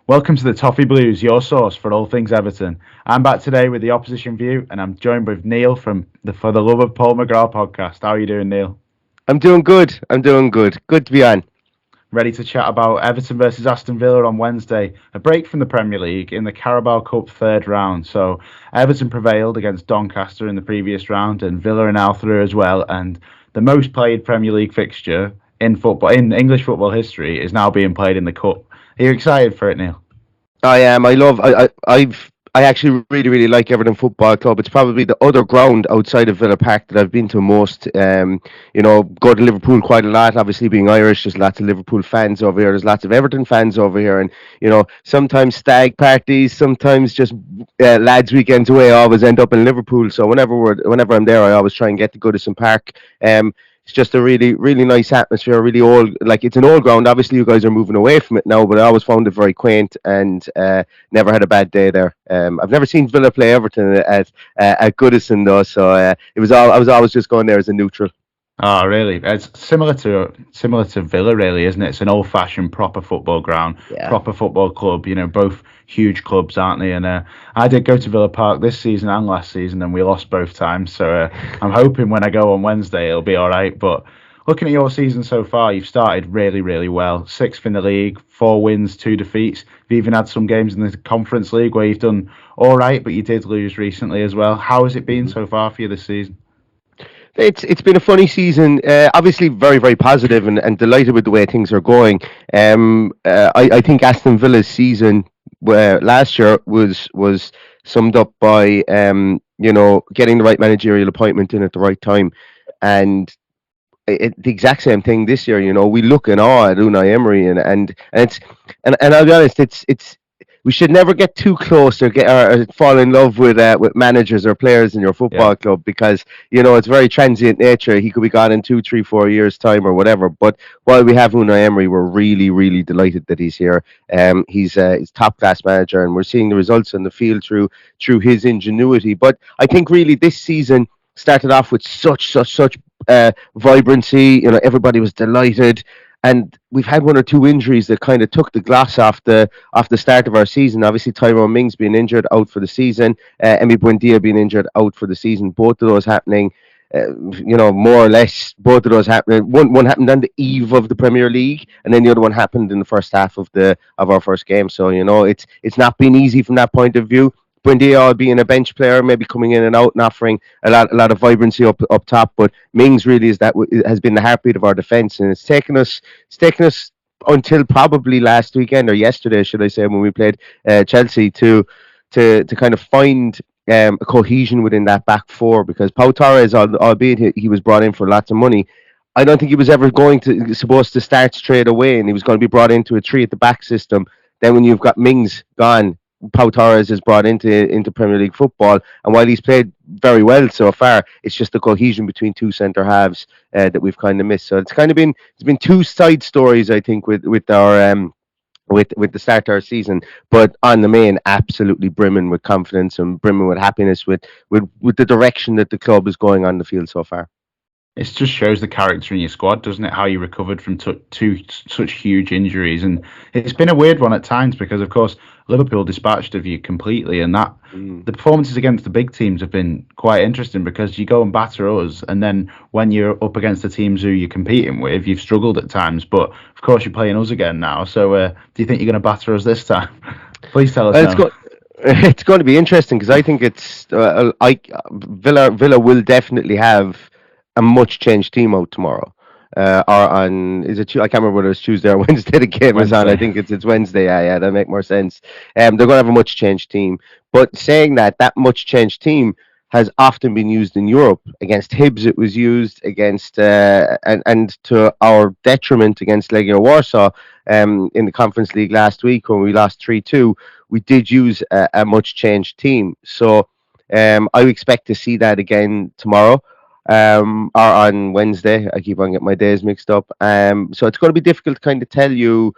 Welcome to the Toffee Blues, your source for all things Everton. I'm back today with the opposition view, and I'm joined with Neil from the For the Love of Paul McGrath podcast. How are you doing, Neil? I'm doing good. I'm doing good. Good to be on. Ready to chat about Everton versus Aston Villa on Wednesday, a break from the Premier League in the Carabao Cup third round. So Everton prevailed against Doncaster in the previous round, and Villa are now through as well. And the most played Premier League fixture in English football history is now being played in the Cup. Are you excited for it, Neil? I am. I love. I actually really like Everton Football Club. It's probably the other ground outside of Villa Park that I've been to most. Go to Liverpool quite a lot. Obviously, being Irish, there's lots of Liverpool fans over here. There's lots of Everton fans over here, and sometimes stag parties, sometimes just lads' weekends away. I always end up in Liverpool. So whenever I'm there, I always try and get to Goodison Park. It's just a really nice atmosphere, really old. Like, it's an old ground. Obviously, you guys are moving away from it now, but I always found it very quaint and never had a bad day there. I've never seen Villa play Everton at Goodison though, so I was always just going there as a neutral. Oh, really? It's similar to Villa, really, isn't it? It's an old-fashioned, proper football ground, Yeah. proper football club. Both huge clubs, aren't they? And I did go to Villa Park this season and last season, and we lost both times. So I'm hoping when I go on Wednesday, it'll be all right. But looking at your season so far, you've started really well. Sixth in the league, 4 wins, 2 defeats. You've even had some games in the Conference League where you've done all right, but you did lose recently as well. How has it been so far for you this season? It's been a funny season. Obviously, very positive and delighted with the way things are going. I think Aston Villa's season last year was summed up by getting the right managerial appointment in at the right time, and the exact same thing this year. We look in awe at Unai Emery, and I'll be honest, it's we should never get too close or get or fall in love with managers or players in your Yeah. football club, because it's very transient nature. He could be gone in 2, 3, 4 years time or whatever. But while we have Unai Emery, we're really delighted that he's here. He's top class manager, and we're seeing the results on the field through his ingenuity. But I think really this season started off with such vibrancy. Everybody was delighted, and we've had one or two injuries that kind of took the gloss off the start of our season. Obviously, Tyrone Mings being injured, out for the season. Emi Buendia being injured, out for the season. Both of those happening, more or less, both of those happening. One happened on the eve of the Premier League, and then the other one happened in the first half of our first game. So it's not been easy from that point of view. Buendia being a bench player, maybe coming in and out and offering a lot of vibrancy up top, but Mings really has been the heartbeat of our defence, and it's taken us until probably last weekend, or yesterday, should I say, when we played Chelsea, to kind of find a cohesion within that back four, because Pau Torres, albeit he was brought in for lots of money, I don't think he was ever supposed to start straight away, and he was going to be brought into a three at the back system. Then when you've got Mings gone, Pau Torres is brought into Premier League football, and while he's played very well so far, it's just the cohesion between two centre halves that we've kind of missed. So it's been two side stories, I think, with our with the start of our season, but on the main, absolutely brimming with confidence and brimming with happiness with the direction that the club is going on the field so far. It just shows the character in your squad, doesn't it? How you recovered from two such huge injuries, and it's been a weird one at times because, of course, Liverpool dispatched of you completely, and that Mm. the performances against the big teams have been quite interesting because you go and batter us, and then when you're up against the teams who you're competing with, you've struggled at times. But of course, you're playing us again now. So, do you think you're going to batter us this time? Please tell us Well, no. it's going to be interesting, because I think Villa will definitely have a much changed team out tomorrow. Or on, is it? I can't remember whether it's Tuesday or Wednesday the game is on. I Wednesday. think it's Wednesday. Yeah, that make more sense. They're going to have a much changed team. But saying that much changed team has often been used in Europe. Against Hibs, it was used against and to our detriment against Legia Warsaw in the Conference League last week when we lost 3-2. We did use a much changed team. So I expect to see that again tomorrow, or on Wednesday. I keep on getting my days mixed up. So it's going to be difficult to kind of tell you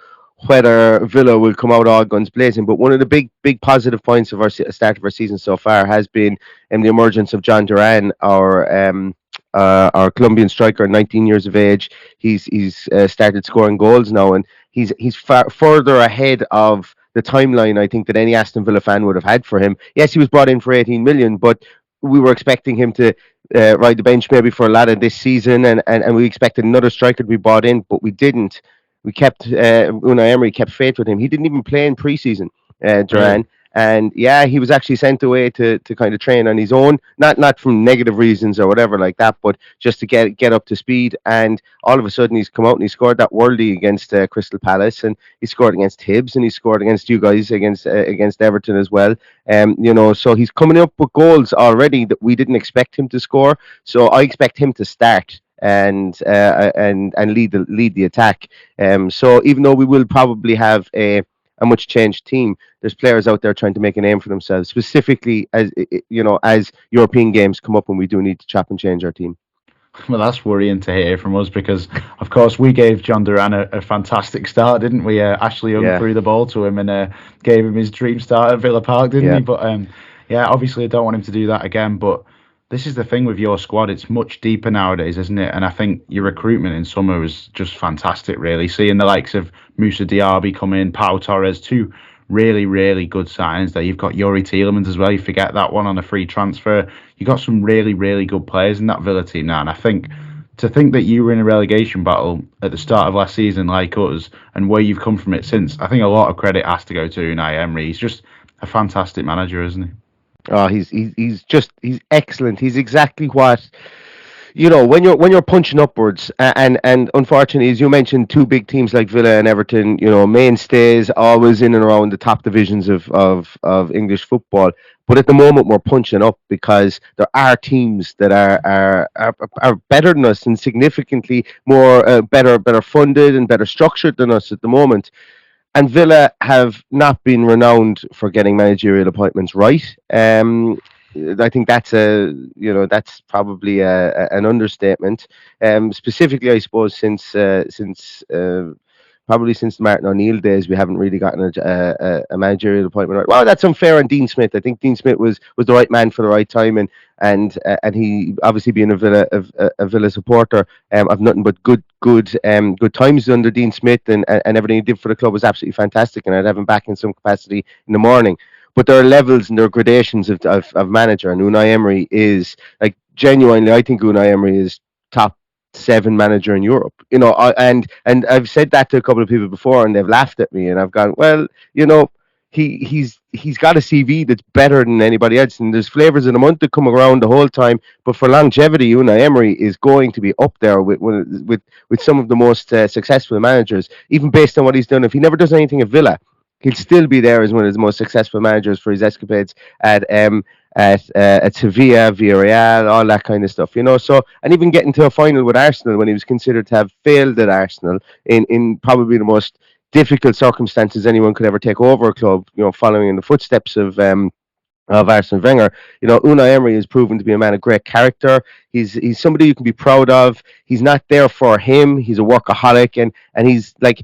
whether Villa will come out all guns blazing. But one of the big positive points of our start of our season so far has been the emergence of John Duran, our Colombian striker, 19 years of age. He's started scoring goals now, and he's further ahead of the timeline I think that any Aston Villa fan would have had for him. Yes, he was brought in for 18 million, but we were expecting him to ride the bench maybe for a lot of this season, and we expected another striker to be brought in, but we didn't. We kept Unai Emery kept faith with him. He didn't even play in preseason, Really? Duran. And yeah, he was actually sent away to kind of train on his own, not from negative reasons or whatever like that, but just to get up to speed. And all of a sudden, he's come out and he scored that worldie against Crystal Palace, and he scored against Hibs, and he scored against you guys against Everton as well. So he's coming up with goals already that we didn't expect him to score. So I expect him to start and lead the attack. So even though we will probably have a much changed team, there's players out there trying to make a name for themselves, specifically as European games come up and we do need to chop and change our team. Well, that's worrying to hear from us because, of course, we gave John Duran a fantastic start, didn't we? Ashley Young Yeah, threw the ball to him and gave him his dream start at Villa Park, didn't yeah. he? But yeah, obviously, I don't want him to do that again. But this is the thing with your squad; it's much deeper nowadays, isn't it? And I think your recruitment in summer was just fantastic. Really, seeing the likes of Musa Diaby come in, Pau Torres, two really, really good signings there. You've got Yuri Tielemans as well. You forget that one on a free transfer. You got some really, really good players in that Villa team now. And I think to think that you were in a relegation battle at the start of last season like us and where you've come from it since, I think a lot of credit has to go to Unai Emery. He's just a fantastic manager, isn't he? Oh, he's excellent. He's exactly what when you're punching upwards, and unfortunately, as you mentioned, two big teams like Villa and Everton, mainstays always in and around the top divisions of English football. But at the moment, we're punching up because there are teams that are better than us and significantly more better funded and better structured than us at the moment. And Villa have not been renowned for getting managerial appointments right. I think that's probably an understatement. Specifically, I suppose since probably since the Martin O'Neill days, we haven't really gotten a managerial appointment right. Well, that's unfair on Dean Smith. I think Dean Smith was the right man for the right time, and he obviously being a Villa supporter, I've nothing but good times under Dean Smith, and everything he did for the club was absolutely fantastic, and I'd have him back in some capacity in the morning. But there are levels and there are gradations of manager, and Unai Emery is like genuinely. I think Unai Emery is top seven manager in Europe. And I've said that to a couple of people before, and they've laughed at me, and I've gone, well, he's got a CV that's better than anybody else, and there's flavors of the month that come around the whole time. But for longevity, Unai Emery is going to be up there with some of the most successful managers, even based on what he's done. If he never does anything at Villa, he'll still be there as one of the most successful managers for his escapades at Sevilla, Villarreal, all that kind of stuff. So, and even getting to a final with Arsenal when he was considered to have failed at Arsenal in probably the most difficult circumstances anyone could ever take over a club. Following in the footsteps of Arsene Wenger. Unai Emery is proven to be a man of great character. He's somebody you can be proud of. He's not there for him. He's a workaholic, and he's like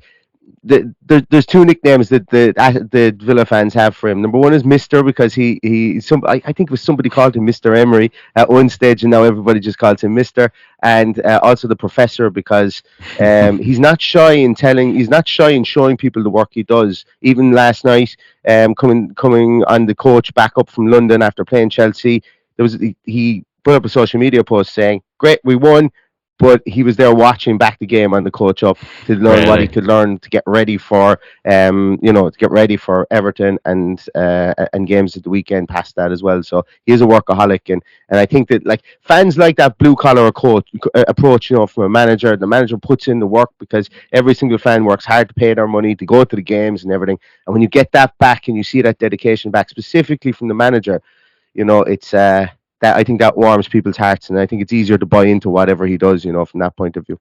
there's two nicknames that the Villa fans have for him. Number one is Mister, because I think it was somebody called him Mister Emery at one stage, and now everybody just calls him Mister. And also the Professor, because he's not shy in showing people the work he does. Even last night, coming on the coach back up from London after playing Chelsea, he put up a social media post saying, "Great, we won." But he was there watching back the game on the coach up to learn what he Really? could learn to get ready for, Everton and games at the weekend past that as well. So he is a workaholic, and I think that like fans like that blue collar approach, from a manager. The manager puts in the work because every single fan works hard to pay their money to go to the games and everything. And when you get that back and you see that dedication back, specifically from the manager, it's that I think that warms people's hearts, and I think it's easier to buy into whatever he does, from that point of view.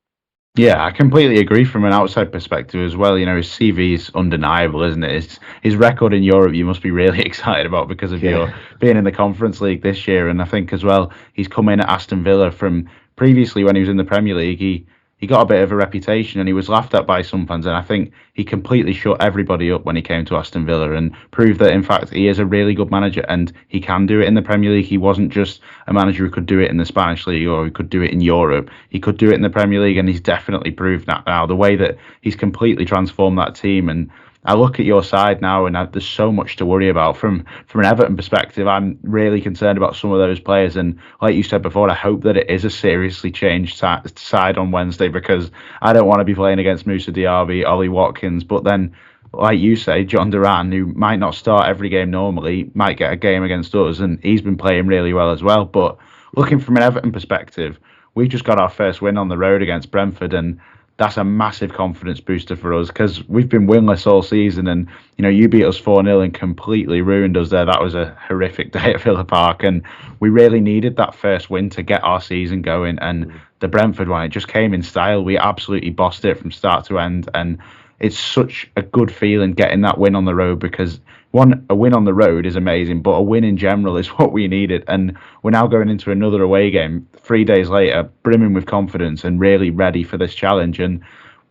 Yeah, I completely agree from an outside perspective as well. His CV is undeniable, isn't it? His record in Europe, you must be really excited about because of Yeah. your being in the Conference League this year. And I think as well, he's come in at Aston Villa from previously when he was in the Premier League. He got a bit of a reputation and he was laughed at by some fans. And I think he completely shut everybody up when he came to Aston Villa and proved that, in fact, he is a really good manager and he can do it in the Premier League. He wasn't just a manager who could do it in the Spanish League or who could do it in Europe. He could do it in the Premier League, and he's definitely proved that now. The way that he's completely transformed that team, and I look at your side now, and there's so much to worry about from an Everton perspective. I'm really concerned about some of those players, and like you said before, I hope that it is a seriously changed side on Wednesday, because I don't want to be playing against Moussa Diaby, Ollie Watkins, but then, like you say, John Duran, who might not start every game normally, might get a game against us, and he's been playing really well as well. But looking from an Everton perspective, we just got our first win on the road against Brentford, and that's a massive confidence booster for us, because we've been winless all season, and you beat us 4-0 and completely ruined us there. That was a horrific day at Villa Park, and we really needed that first win to get our season going. And the Brentford one, it just came in style. We absolutely bossed it from start to end, and it's such a good feeling getting that win on the road, because a win on the road is amazing, but a win in general is what we needed. And we're now going into another away game 3 days later, brimming with confidence and really ready for this challenge. And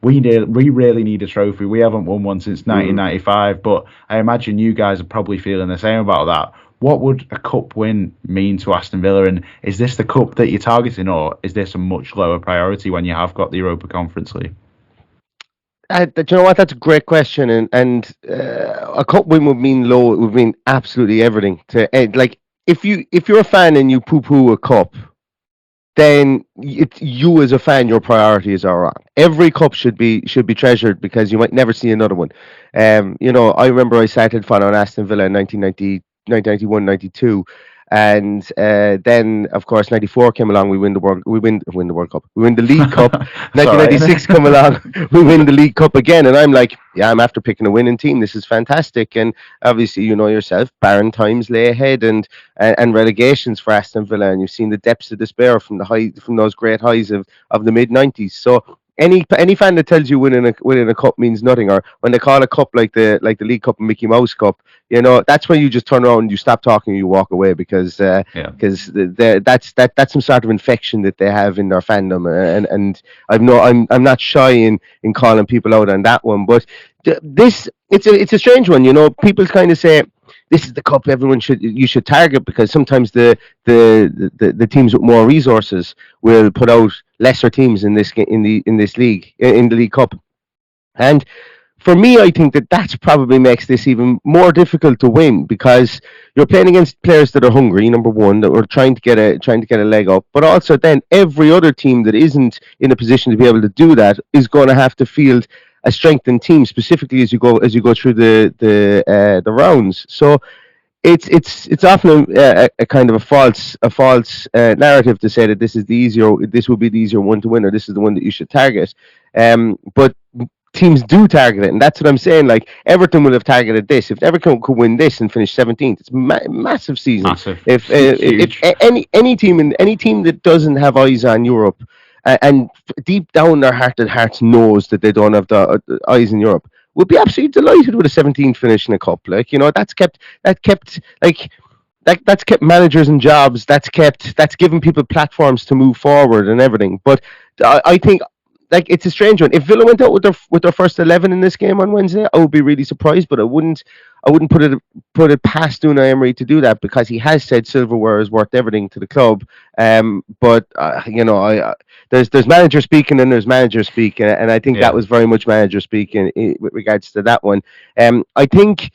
we really need a trophy. We haven't won one since 1995, but I imagine you guys are probably feeling the same about that. What would a cup win mean to Aston Villa? And is this the cup that you're targeting, or is this a much lower priority when you have got the Europa Conference League? Do you know what? That's a great question, and a cup win would mean low. It would mean absolutely everything to like if you're a fan and you poo poo a cup, then you as a fan, your priorities are wrong. Every cup should be treasured, because you might never see another one. I remember I started following Aston Villa in 1991, 92. And then, of course, 94 came along. We win the World Cup. We win the League Cup. 1996 come along. We win the League Cup again. And I'm like, yeah, I'm after picking a winning team. This is fantastic. And obviously, you know yourself, barren times lay ahead, and relegations for Aston Villa. And you've seen the depths of despair from those great highs of the mid 90s. So any fan that tells you winning a cup means nothing, or when they call a cup like the League Cup and Mickey Mouse Cup, that's when you just turn around and you stop talking and you walk away, because that's some sort of infection that they have in their fandom, and I'm not shy in calling people out on that one. But it's a strange one. People kind of say this is the cup you should target, because sometimes the teams with more resources will put out lesser teams in this league, in the League Cup. And for me, I think that probably makes this even more difficult to win, because you're playing against players that are hungry, number one, that are trying to get a leg up, but also then every other team that isn't in a position to be able to do that is going to have to field a strengthened team, specifically as you go through the rounds. So it's often a kind of a false narrative to say that this will be the easier one to win, or this is the one that you should target. But teams do target it, and that's what I'm saying. Like, Everton would have targeted this. If Everton could win this and finish 17th, it's massive season. Massive. If any team that doesn't have eyes on Europe, and deep down their heart of hearts knows that they don't have the eyes in Europe, would be absolutely delighted with a 17th finish in a cup. Like, that's kept managers and jobs. That's given people platforms to move forward and everything. But I think, like, it's a strange one. If Villa went out with their first 11 in this game on Wednesday, I would be really surprised. But I wouldn't put it past Unai Emery to do that, because he has said silverware is worth everything to the club. But there's manager speaking and there's manager speak, and I think that was very much manager speaking with regards to that one. I think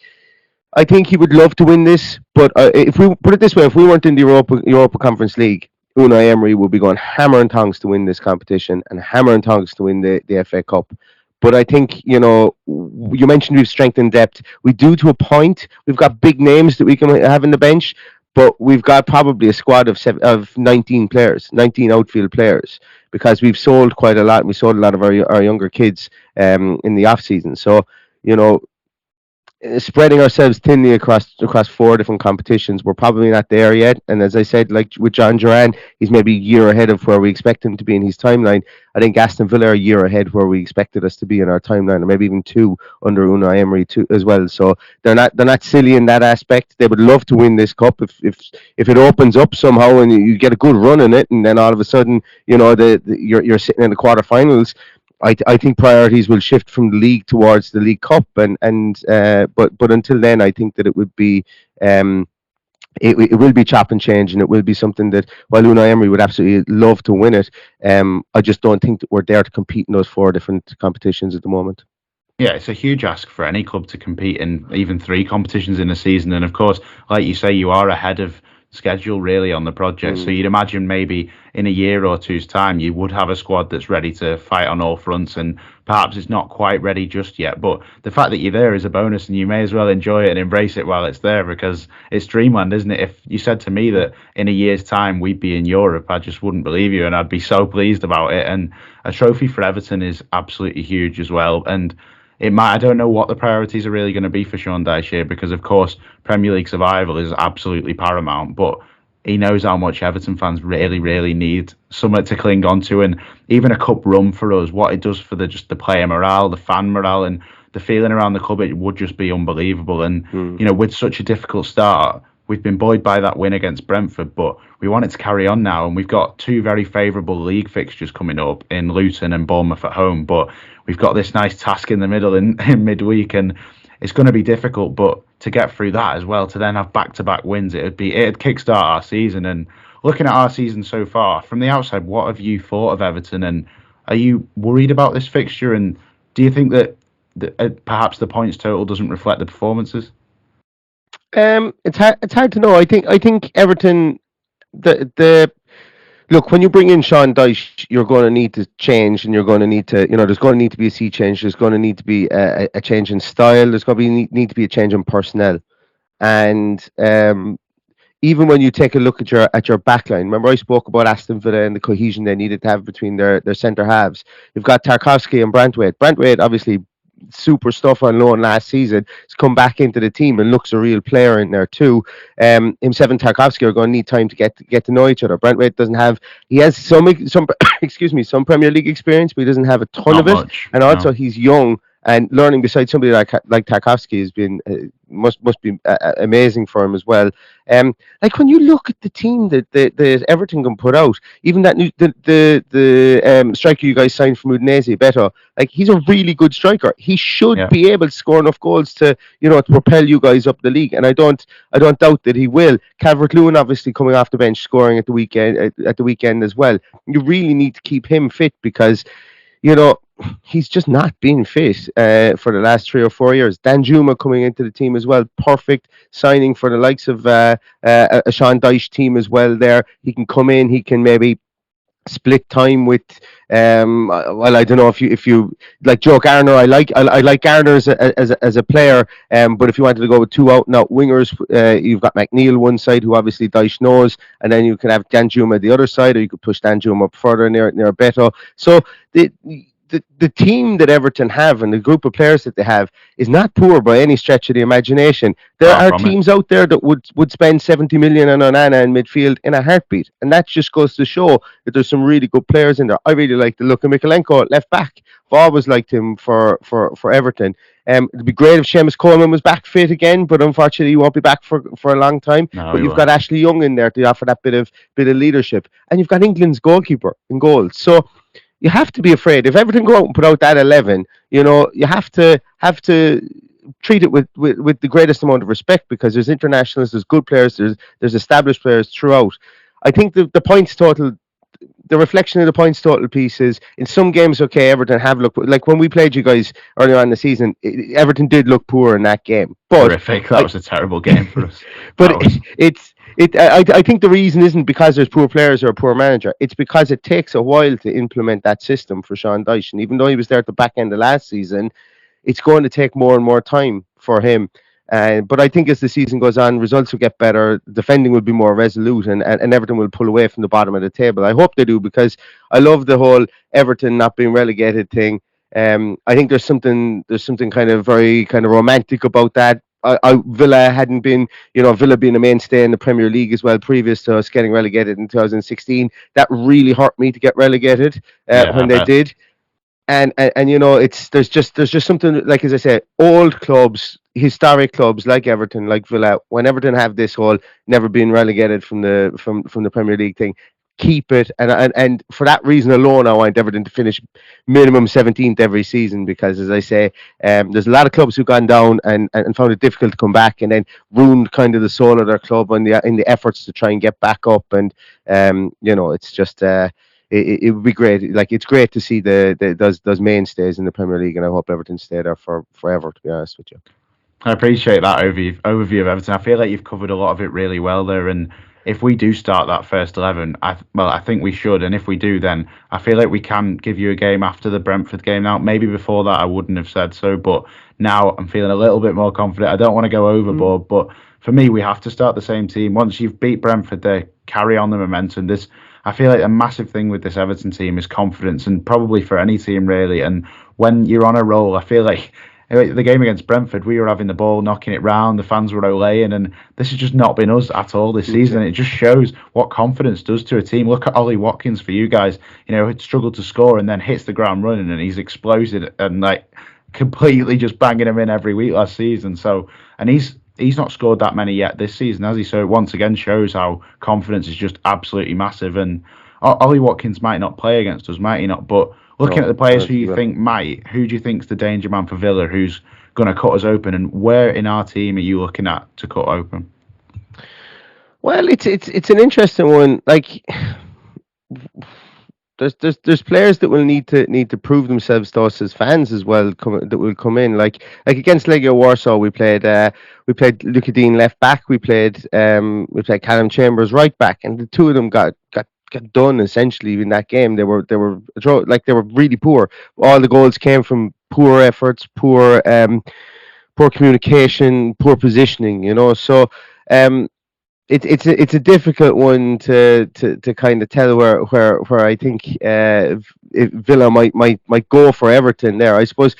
he would love to win this, but if we put it this way, if we weren't in the Europa Conference League, Unai Emery will be going hammer and tongs to win this competition, and hammer and tongs to win the FA Cup. But I think, you mentioned we've strengthened depth. We do, to a point. We've got big names that we can have in the bench, but we've got probably a squad of 19 players, 19 outfield players, because we've sold quite a lot. We sold a lot of our younger kids in the off season. So, spreading ourselves thinly across 4 different competitions, we're probably not there yet. And as I said, like with John Duran, he's maybe a year ahead of where we expect him to be in his timeline. I think Aston Villa are a year ahead where we expected us to be in our timeline, or maybe even 2 under Unai Emery too, as well. So they're not silly in that aspect. They would love to win this cup if it opens up somehow and you get a good run in it, and then all of a sudden, you're sitting in the quarterfinals. I think priorities will shift from the league towards the League Cup, but until then, I think that it would be it will be chop and change, and it will be something that, while Unai Emery would absolutely love to win it, I just don't think that we're there to compete in those 4 different competitions at the moment. Yeah, it's a huge ask for any club to compete in even three competitions in a season. And of course, like you say, you are ahead of schedule really on the project. So Mm. you'd imagine maybe in a year or two's time, you would have a squad that's ready to fight on all fronts. And perhaps it's not quite ready just yet. But the fact that you're there is a bonus, and you may as well enjoy it and embrace it while it's there, because it's dreamland, isn't it? If you said to me that in a year's time we'd be in Europe, I just wouldn't believe you. And I'd be so pleased about it. And a trophy for Everton is absolutely huge as well. And it might. I don't know what the priorities are really going to be for Sean Dyche here, because of course Premier League survival is absolutely paramount. But he knows how much Everton fans really, really need something to cling on to, and even a cup run for us, what it does for the player morale, the fan morale, and the feeling around the club, it would just be unbelievable. And Mm. with such a difficult start, we've been buoyed by that win against Brentford, but we want it to carry on now. And we've got two very favourable league fixtures coming up in Luton and Bournemouth at home. But we've got this nice task in the middle in midweek, and it's going to be difficult. But to get through that as well, to then have back-to-back wins, it'd kickstart our season. And looking at our season so far from the outside, what have you thought of Everton? And are you worried about this fixture? And do you think that perhaps the points total doesn't reflect the performances? It's hard to know. I think Everton, the look, when you bring in Sean Dyche, you're going to need to change, and you're going to need to, there's going to need to be a sea change. There's going to need to be a change in style. There's going to need to be a change in personnel. And even when you take a look at your backline, remember I spoke about Aston Villa and the cohesion they needed to have between their centre halves. You've got Tarkowski and Brantwaite. Brantwaite, obviously super stuff on loan last season, has come back into the team and looks a real player in there too. Himself and Tarkowski are going to need time to get to know each other. Brantwaite doesn't have, he has some excuse me, some Premier League experience, but he doesn't have a ton Not of it. much, And no. also he's young, and learning beside somebody like Tarkowski has been must be amazing for him as well. Like when you look at the team that Everton can put out, even that new the striker you guys signed from Udinese, Beto, like he's a really good striker. He should Yeah. be able to score enough goals to to propel you guys up the league, and I don't doubt that he will. Calvert-Lewin obviously coming off the bench, scoring at the weekend as well. You really need to keep him fit because you know, he's just not been fit for the last 3 or 4 years. Dan Juma coming into the team as well, perfect signing for the likes of a Sean Dyche team as well. There, he can come in, he can maybe split time with. Well, I don't know if you like Joe Garner. I like Garner as a player. But if you wanted to go with two out and out wingers, you've got McNeil one side, who obviously Dyche knows, and then you can have Danjuma the other side, or you could push Danjuma up further near Beto. So the team that Everton have and the group of players that they have is not poor by any stretch of the imagination. There Far are from it. teams out there that would spend 70 million on Onana in midfield in a heartbeat, and that just goes to show that there's some really good players in there. I really like the look of Mikalenko at left back. I've always liked him for Everton. It'd be great if Seamus Coleman was back fit again, but unfortunately he won't be back for a long time. No, But he you've got won't. Ashley Young in there to offer that bit of leadership, and you've got England's goalkeeper in goal. So you have to be afraid. If Everton go out and put out that 11, you have to treat it with the greatest amount of respect, because there's internationals, there's good players, there's established players throughout. I think the points total, the reflection of the points total piece is in some games, okay, Everton have looked like when we played you guys earlier on in the season, Everton did look poor in that game, but Horrific. That I, was a terrible game for us. but That was. I think the reason isn't because there's poor players or a poor manager. It's because it takes a while to implement that system for Sean Dyche. And even though he was there at the back end of last season, it's going to take more and more time for him. But I think as the season goes on, results will get better, defending will be more resolute, and Everton will pull away from the bottom of the table. I hope they do, because I love the whole Everton not being relegated thing. I think there's something kind of very kind of romantic about that. Villa hadn't been, Villa being a mainstay in the Premier League as well, previous to us getting relegated in 2016. That really hurt me to get relegated Yeah, I when they bet. did. And it's there's just something, like, as I say, old clubs, historic clubs like Everton, like Villa, when Everton have this whole never been relegated from the Premier League thing, keep it, and for that reason alone, I want Everton to finish minimum 17th every season, because, as I say, there's a lot of clubs who've gone down and found it difficult to come back, and then ruined kind of the soul of their club in the efforts to try and get back up, and it's just. it would be great. Like it's great to see the those mainstays in the Premier League, and I hope Everton stay there for forever. To be honest with you. I appreciate that overview of Everton. I feel like you've covered a lot of it really well there. And if we do start that first 11, I think we should. And if we do, then I feel like we can give you a game after the Brentford game. Now, maybe before that, I wouldn't have said so, but now I'm feeling a little bit more confident. I don't want to go Mm. overboard, but for me, we have to start the same team. Once you've beat Brentford, there, carry on the momentum. I feel like a massive thing with this Everton team is confidence, and probably for any team really. And when you're on a roll, I feel like the game against Brentford, we were having the ball, knocking it round, the fans were olaying, and this has just not been us at all this season. Okay. It just shows what confidence does to a team. Look at Ollie Watkins for you guys. Had struggled to score and then hits the ground running, and he's exploded and like completely just banging him in every week last season. So, and he's not scored that many yet this season, has he? So it once again shows how confidence is just absolutely massive. And Ollie Watkins might not play against us, might he not? But looking No, at the I players don't who think he you will. think might, who do you think's the danger man for Villa? Who's going to cut us open? And where in our team are you looking at to cut open? Well, it's an interesting one. Like there's players that will need to prove themselves to us as fans as well. That will come in like against Legia Warsaw. We played Luka Dean left back. We played Callum Chambers right back, and the two of them got done essentially in that game. They were really poor. All the goals came from poor efforts, poor communication, poor positioning. So. Um, it's a difficult one to kind of tell where I think if Villa might go for Everton there. I suppose.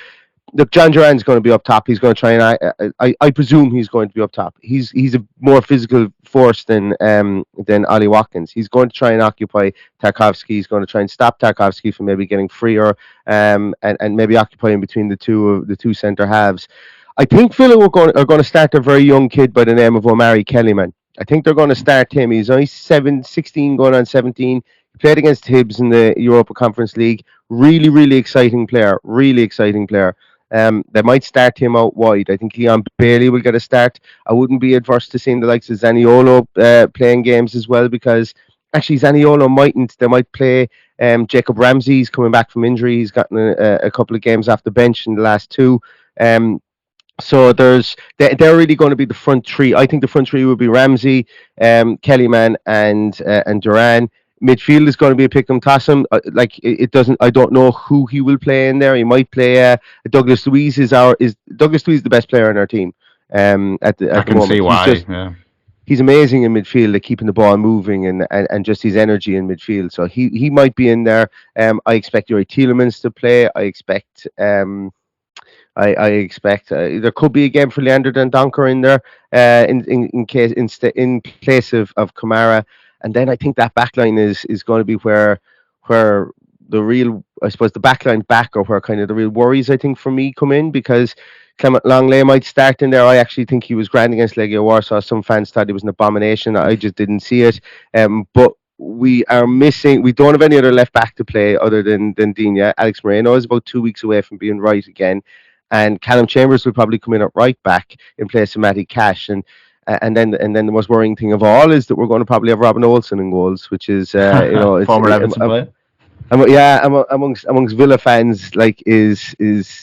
Look, John Duran's going to be up top. He's going to try and I presume he's going to be up top. He's a more physical force than Ollie Watkins. He's going to try and occupy Tarkovsky. He's going to try and stop Tarkovsky from maybe getting freer, and maybe occupying between the two centre halves. I think Villa are going to start a very young kid by the name of Omari Kellyman. I think they're going to start him. He's only 16 going on 17. He played against Hibs in the Europa Conference League. Really, really exciting player. Really exciting player. They might start him out wide. I think Leon Bailey will get a start. I wouldn't be adverse to seeing the likes of Zaniolo playing games as well, because actually Zaniolo mightn't. They might play Jacob Ramsey's coming back from injury. He's gotten a couple of games off the bench in the last two. Um, so they're really going to be the front three. I think the front three will be Ramsey, Kellyman, and Duran. Midfield is going to be a pick 'em toss 'em. Like it doesn't. I don't know who he will play in there. He might play. Douglas Luiz is Douglas Luiz the best player in our team. I At the can see moment, why. Yeah. he's amazing in midfield, like keeping the ball moving and just his energy in midfield. So he might be in there. I expect Yuri Tielemans to play. I expect there could be a game for Leander Dendoncker in there, in place of Kamara, and then I think that backline is going to be where the real, I suppose, the backline back, or where kind of the real worries I think for me come in, because Clement Longley might start in there. I actually think he was grand against Legia Warsaw. Some fans thought he was an abomination. I just didn't see it. But we are missing. We don't have any other left back to play other than Dina. Alex Moreno is about 2 weeks away from being right again, and Callum Chambers will probably come in at right back in place of Matty Cash. And then the most worrying thing of all is that we're going to probably have Robin Olsen in goals, which is it's Former Everton player. amongst Villa fans, like is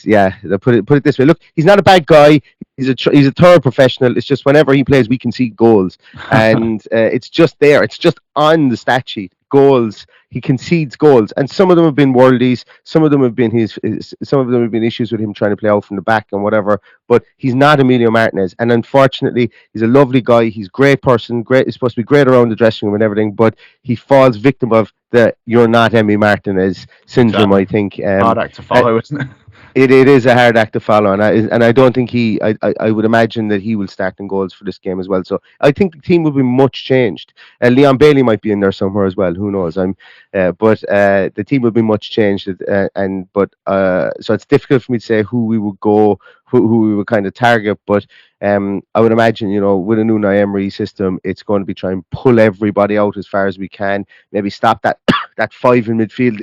yeah. Put it this way. Look, he's not a bad guy. He's a thorough professional. It's just whenever he plays, we can see goals, and it's just there. It's just on the stat sheet. Goals. He concedes goals, and some of them have been worldies. Some of them have been some of them have been issues with him trying to play out from the back and whatever. But he's not Emilio Martinez, and unfortunately, he's a lovely guy. He's a great person. Great. He's supposed to be great around the dressing room and everything, but he falls victim of the "you're not Emmy Martinez" syndrome, I Exactly. think. Hard act to Uh, follow, isn't it? it is a hard act to follow, and I don't think I would imagine that he will start in goals for this game as well. So I think the team will be much changed. Leon Bailey might be in there somewhere as well. Who knows? But the team will be much changed, so it's difficult for me to say who we would go, who we would kind of target. But I would imagine, with a new Emery system, it's going to be trying to pull everybody out as far as we can. Maybe stop that that five in midfield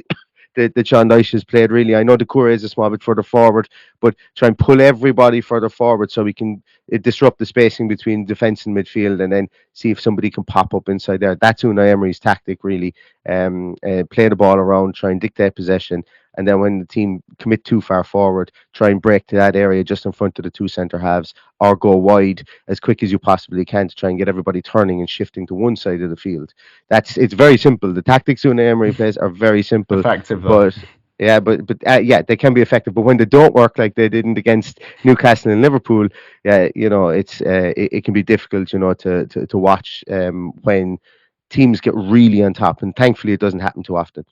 that John Dyche has played. Really, I know the Doucouré is a small bit further forward, but try and pull everybody further forward so we can disrupt the spacing between defence and midfield, and then see if somebody can pop up inside there. That's Unai Emery's tactic, really. Play the ball around, try and dictate possession, and then when the team commit too far forward, try and break to that area just in front of the two centre halves, or go wide as quick as you possibly can to try and get everybody turning and shifting to one side of the field. It's very simple. The tactics Unai Emery plays are very simple, Effective though. but yeah, yeah, they can be effective. But when they don't work like they didn't against Newcastle and Liverpool, yeah, it can be difficult, to watch when teams get really on top, and thankfully it doesn't happen too often.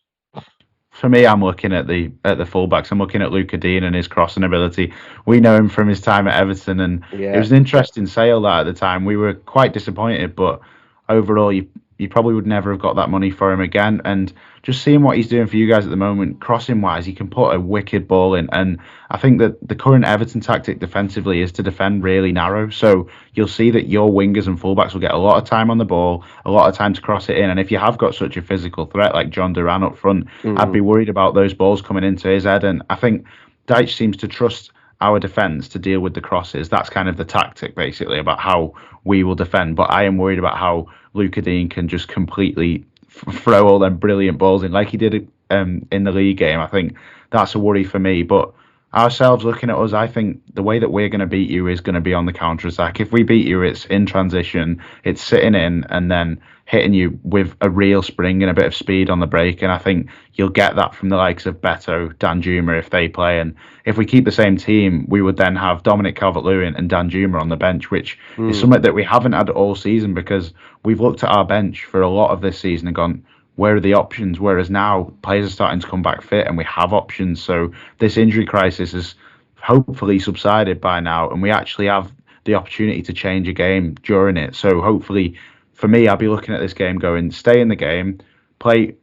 For me, I'm looking at the fullbacks. I'm looking at Luca Dean and his crossing ability. We know him from his time at Everton, and it Yeah. was an interesting sale that at the time. We were quite disappointed, but overall, you probably would never have got that money for him again. And just seeing what he's doing for you guys at the moment, crossing wise, he can put a wicked ball in. And I think that the current Everton tactic defensively is to defend really narrow. So you'll see that your wingers and fullbacks will get a lot of time on the ball, a lot of time to cross it in. And if you have got such a physical threat like John Duran up front, I'd Mm, be worried about those balls coming into his head. And I think Deitch seems to trust our defence to deal with the crosses. That's kind of the tactic, basically, about how we will defend. But I am worried about how Luca Dean can just completely throw all them brilliant balls in, like he did in the league game. I think that's a worry for me. But ourselves, looking at us, I think the way that we're going to beat you is going to be on the counter attack. If we beat you, it's in transition, it's sitting in, and then hitting you with a real spring and a bit of speed on the break. And I think you'll get that from the likes of Beto, Danjuma if they play. And if we keep the same team, we would then have Dominic Calvert-Lewin and Danjuma on the bench, which is mm, something that we haven't had all season because we've looked at our bench for a lot of this season and gone, where are the options? Whereas now players are starting to come back fit and we have options. So this injury crisis has hopefully subsided by now, and we actually have the opportunity to change a game during it. So hopefully, for me, I'll be looking at this game going, stay in the game, play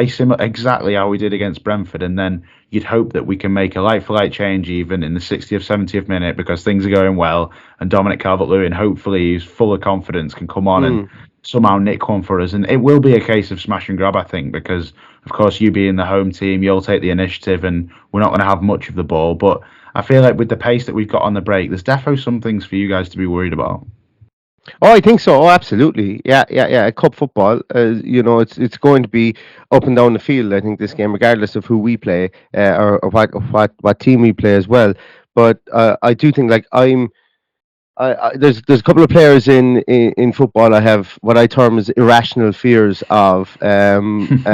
similar exactly how we did against Brentford, and then you'd hope that we can make a like for like change even in the 60th, 70th minute because things are going well, and Dominic Calvert-Lewin, hopefully, who's full of confidence, can come on and mm. somehow nick one for us. And it will be a case of smash and grab, I think, because of course you being the home team, you'll take the initiative, and we're not going to have much of the ball. But I feel like with the pace that we've got on the break, there's definitely some things for you guys to be worried about. Oh, I think so. Oh, absolutely. Yeah, yeah, yeah. Cup football, it's going to be up and down the field. I think this game, regardless of who we play, or what team we play as well. But I do think like there's a couple of players in football I have what I term as irrational fears of, and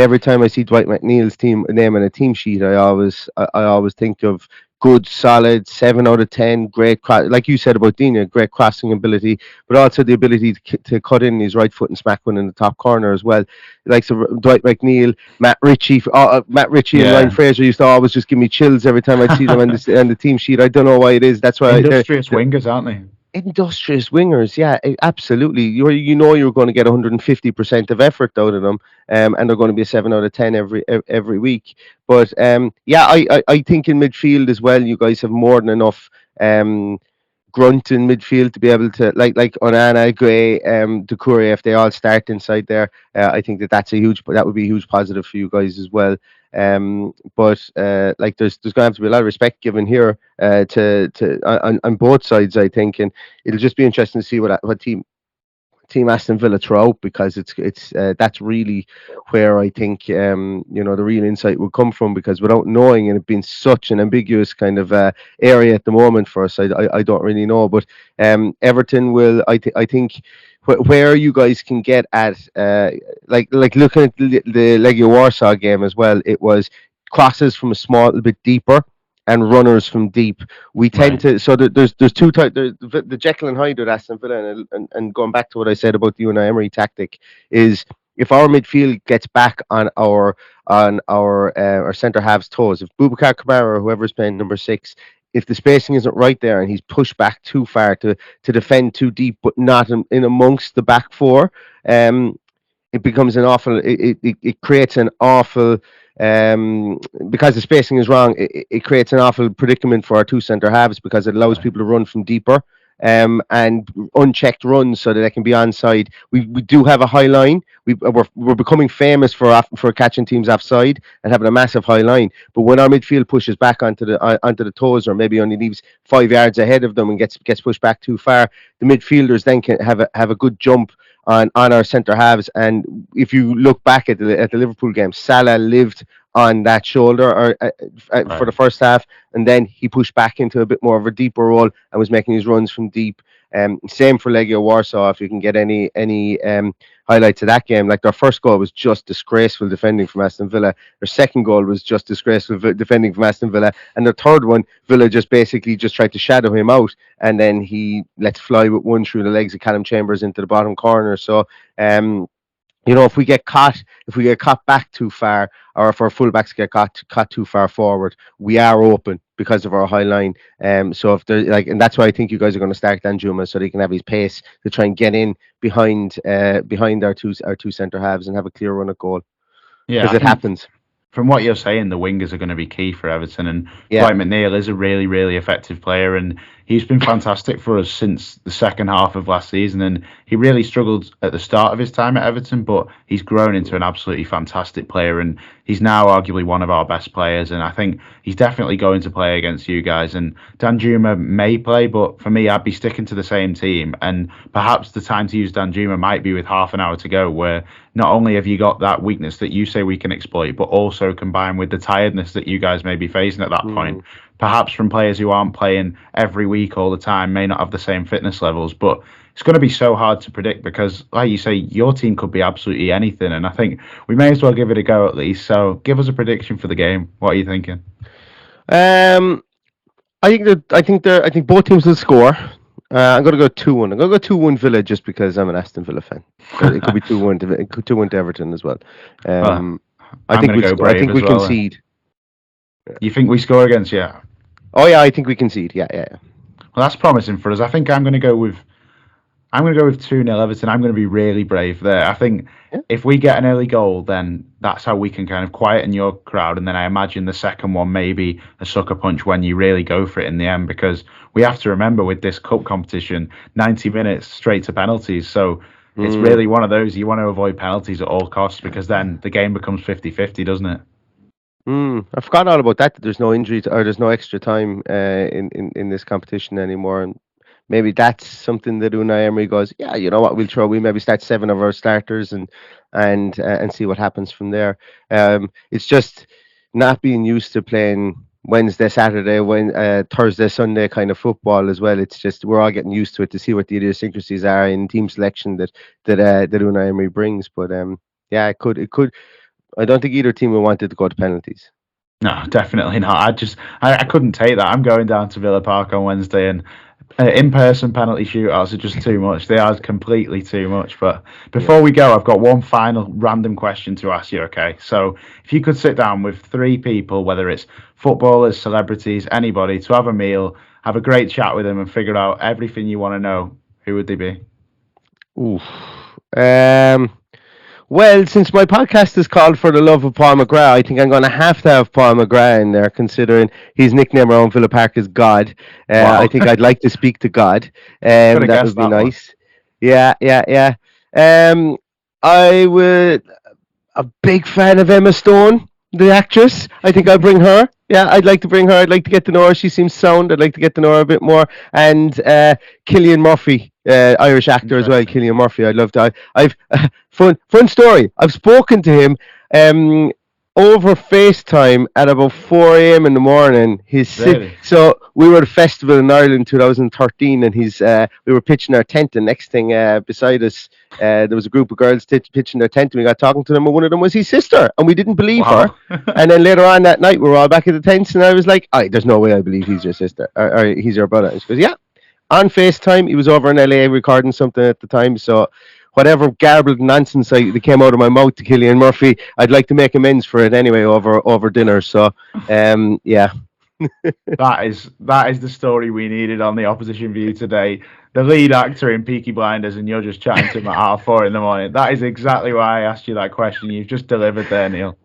every time I see Dwight McNeil's team name on a team sheet, I always think of good, solid 7 out of 10, great like you said about Dina, great crossing ability, but also the ability to cut in his right foot and smack one in the top corner as well. Like so Dwight McNeil, Matt Ritchie and Ryan Yeah. Fraser used to always just give me chills every time I see them on the team sheet. I don't know why it is. That's why Industrious wingers, aren't they? industrious wingers, yeah, absolutely. You're going to get 150% of effort out of them, and they're going to be a 7 out of 10 every week. But yeah, I think in midfield as well, you guys have more than enough grunt in midfield to be able to like Onana, Gray, Doucouré, if they all start inside there. I think that would be a huge positive for you guys as well. But like there's going to have to be a lot of respect given here on both sides, I think, and it'll just be interesting to see what team Aston Villa throw out, because it's that's really where I think the real insight will come from, because without knowing, and it being such an ambiguous kind of area at the moment for us, I don't really know. But Everton will, I think where you guys can get at, like looking at the Legia Warsaw game as well, it was crosses from a small little bit deeper and runners from deep. We tend Right. to, so there's two types. The Jekyll and Hyde with Aston Villa, and going back to what I said about the Unai Emery tactic, is if our midfield gets back on our centre halves toes, if Boubacar Kamara or whoever's playing number 6, if the spacing isn't right there and he's pushed back too far to defend too deep, but not in amongst the back four, it becomes an awful. It creates an awful. Because the spacing is wrong, it creates an awful predicament for our two centre halves, because it allows Right. people to run from deeper, and unchecked runs so that they can be onside. We do have a high line. We're becoming famous for catching teams offside and having a massive high line. But when our midfield pushes back onto the toes, or maybe only leaves 5 yards ahead of them and gets pushed back too far, the midfielders then can have a good jump on our centre halves. And if you look back at the Liverpool game, Salah lived on that shoulder for Right. the first half, and then he pushed back into a bit more of a deeper role and was making his runs from deep. Same for Legia Warsaw. If you can get any highlights of that game, like their first goal was just disgraceful defending from Aston Villa. Their second goal was just disgraceful defending from Aston Villa, and the third one, Villa just basically just tried to shadow him out, and then he lets fly with one through the legs of Callum Chambers into the bottom corner. So if we get caught back too far, or if our fullbacks get caught too far forward, we are open because of our high line. So if they're and that's why I think you guys are going to start Danjuma so they can have his pace to try and get in behind our two centre halves and have a clear run at goal, Yeah, because I it think happens. from what you're saying, the wingers are going to be key for Everton, and Yeah. Dwight McNeil is a really, really effective player, and he's been fantastic for us since the second half of last season. And he really struggled at the start of his time at Everton, but he's grown into an absolutely fantastic player, and he's now arguably one of our best players. And I think he's definitely going to play against you guys. And Danjuma may play, but for me, I'd be sticking to the same team. And perhaps the time to use Danjuma might be with half an hour to go, where not only have you got that weakness that you say we can exploit, but also combined with the tiredness that you guys may be facing at that point. Perhaps from players who aren't playing every week all the time, may not have the same fitness levels, but it's going to be so hard to predict because, like you say, your team could be absolutely anything. And I think we may as well give it a go at least. So give us a prediction for the game. What are you thinking? Um, I think both teams will score. I'm going to go 2-1. I'm going to go 2-1 Villa just because I'm an Aston Villa fan. But it could be 2-1 to Everton as well. Well, I I'm think going to we go score. I brave think as we well. Then. concede. You think we score against you? Oh yeah, I think we concede. Yeah, yeah, yeah. Well, that's promising for us. I think I'm going to go with 2-0 Everton. I'm going to be really brave there. I think Yeah. if we get an early goal, then that's how we can kind of quieten your crowd. And then I imagine the second one may be a sucker punch when you really go for it in the end, because we have to remember with this cup competition, 90 minutes straight to penalties. So it's really one of those, you want to avoid penalties at all costs, because then the game becomes 50-50, doesn't it? I forgot all about that. That there's no injury or there's no extra time in this competition anymore, and maybe that's something that Unai Emery goes, yeah, you know what, we maybe start seven of our starters and see what happens from there. It's just not being used to playing Wednesday, Saturday, Thursday, Sunday kind of football as well. It's just we're all getting used to it to see what the idiosyncrasies are in team selection that Unai Emery brings. But yeah, it could. I don't think either team will want it to go to penalties. No, definitely not. I couldn't take that. I'm going down to Villa Park on Wednesday, and in-person penalty shootouts are just too much. They are completely too much. But Yeah. before we go, I've got one final random question to ask you. Okay, so if you could sit down with three people, whether it's footballers, celebrities, anybody, to have a meal, have a great chat with them, and figure out everything you want to know, who would they be? Oof. Um, well, since my podcast is called For the Love of Paul McGrath, I think I'm going to have Paul McGrath in there, considering his nickname around Villa Park is God. I Wow, think I'd like to speak to God. could have That guessed would be that one. nice. Yeah, yeah, yeah. I would. A big fan of Emma Stone, the actress. I think I'll bring her. Yeah, I'd like to bring her. I'd like to get to know her. She seems sound. I'd like to get to know her a bit more. And Cillian Murphy, Irish actor as well. Interesting. Cillian Murphy. I'd love to. I've fun story. I've spoken to him over FaceTime at about 4 a.m. in the morning. Really? So we were at a festival in Ireland 2013, and we were pitching our tent. And next thing, beside us, there was a group of girls pitching their tent, and we got talking to them, and one of them was his sister, and we didn't believe her. Wow. And then later on that night, we were all back at the tents, and I was like, there's no way I believe he's your sister, or he's your brother. And she goes, yeah. On FaceTime, he was over in LA recording something at the time, so whatever garbled nonsense that came out of my mouth to Cillian Murphy, I'd like to make amends for it anyway over dinner. So, yeah. That is the story we needed on the opposition view today. The lead actor in Peaky Blinders, and you're just chatting to him at 4:30 in the morning. That is exactly why I asked you that question. You've just delivered there, Neil.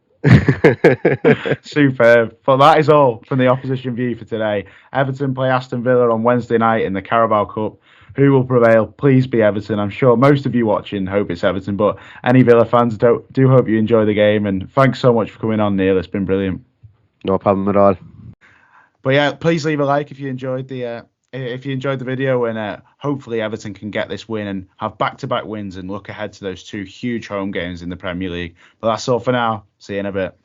Superb. But that is all from the opposition view for today. Everton play Aston Villa on Wednesday night in the Carabao Cup. Who will prevail? Please be Everton. I'm sure most of you watching hope it's Everton, but any Villa fans do hope you enjoy the game. And thanks so much for coming on, Neil. It's been brilliant. No problem at all. But yeah, please leave a like if you enjoyed the video, and hopefully Everton can get this win and have back-to-back wins and look ahead to those two huge home games in the Premier League. But that's all for now. See you in a bit.